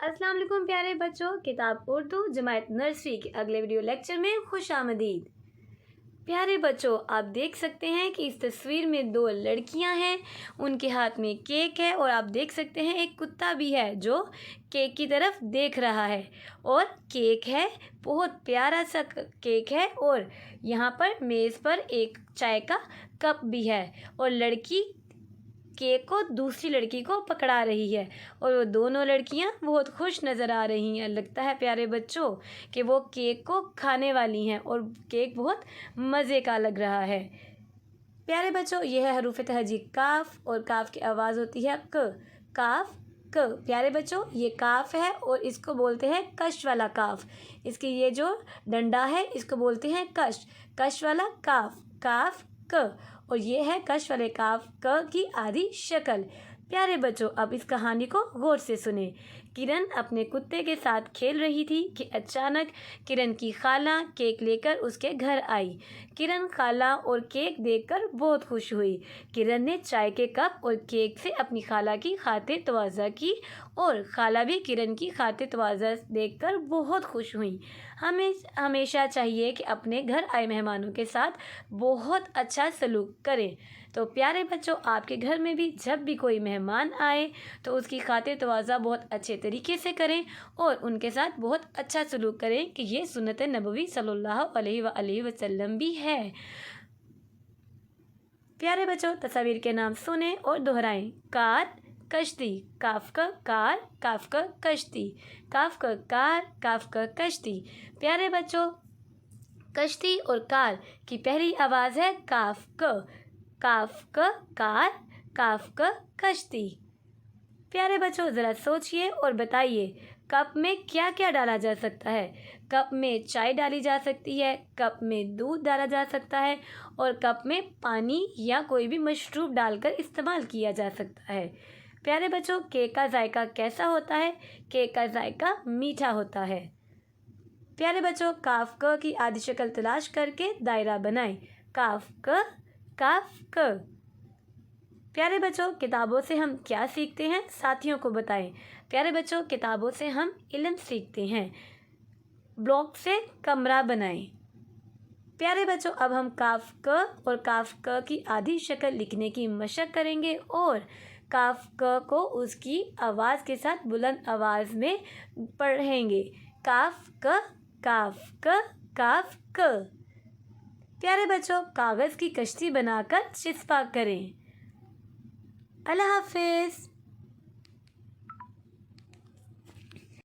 अस्सलाम वालेकुम प्यारे बच्चों, किताब उर्दू जमात नर्सरी के अगले वीडियो लेक्चर में खुश आमदीद। प्यारे बच्चों, आप देख सकते हैं कि इस तस्वीर में दो लड़कियां हैं, उनके हाथ में केक है और आप देख सकते हैं एक कुत्ता भी है जो केक की तरफ देख रहा है। और केक है, बहुत प्यारा सा केक है और यहाँ पर मेज़ पर एक चाय का कप भी है और लड़की केक को दूसरी लड़की को पकड़ा रही है और वो दोनों लड़कियां बहुत खुश नज़र आ रही हैं। लगता है प्यारे बच्चों कि वो केक को खाने वाली हैं और केक बहुत मज़े का लग रहा है। प्यारे बच्चों, यह है हरूफ तहजी काफ और काफ की आवाज़ होती है क। काफ क। प्यारे बच्चों, ये काफ है और इसको बोलते हैं कश वाला काफ। इसकी ये जो डंडा है इसको बोलते हैं कश। कश वाला काफ, काफ क। और ये है कश वाले काफ क की आधी शक्ल। प्यारे बच्चों, अब इस कहानी को गौर से सुने। किरण अपने कुत्ते के साथ खेल रही थी कि अचानक किरण की खाला केक लेकर उसके घर आई। किरण खाला और केक देखकर बहुत खुश हुई। किरण ने चाय के कप और केक से अपनी खाला की खातिर तवाज़ा की और खाला भी किरण की खातिर तवाज़ा देखकर बहुत खुश हुई। हमें हमेशा चाहिए कि अपने घर आए मेहमानों के साथ बहुत अच्छा सलूक करें। तो प्यारे बच्चों, आपके घर में भी जब भी कोई मेहमान आए तो उसकी खातिर तवाज़ा बहुत अच्छे तरीके से करें और उनके साथ बहुत अच्छा सलूक करें कि ये सुन्नत नबवी सल्लल्लाहु अलैहि वसल्लम भी है। प्यारे बच्चों, तस्वीर के नाम सुने और दोहराएं। कार, कश्ती, काफ का कार, काफ का कश्ती, काफ का कार, काफ का कश्ती। प्यारे बच्चों, कश्ती और कार की पहली आवाज़ है काफ क। काफ का कार, काफ का कश्ती। प्यारे बच्चों, ज़रा सोचिए और बताइए कप में क्या क्या डाला जा सकता है। कप में चाय डाली जा सकती है, कप में दूध डाला जा सकता है और कप में पानी या कोई भी मशरूब डालकर इस्तेमाल किया जा सकता है। प्यारे बच्चों, केक का जायका कैसा होता है? केक का जायका मीठा होता है। प्यारे बच्चों, काफ क की आधी शक्ल तलाश करके दायरा बनाएं। काफ क, काफ क। प्यारे बच्चों, किताबों से हम क्या सीखते हैं, साथियों को बताएं। प्यारे बच्चों, किताबों से हम इल्म सीखते हैं। ब्लॉक से कमरा बनाएं। प्यारे बच्चों, अब हम काफ क और काफ क की आधी शक्ल लिखने की मशक करेंगे और काफ क को उसकी आवाज़ के साथ बुलंद आवाज़ में पढ़ेंगे। काफ क, काफ क, काफ क। प्यारे बच्चों, कागज़ की कश्ती बनाकर चिस्पा करें। अल्लाह हाफिज़।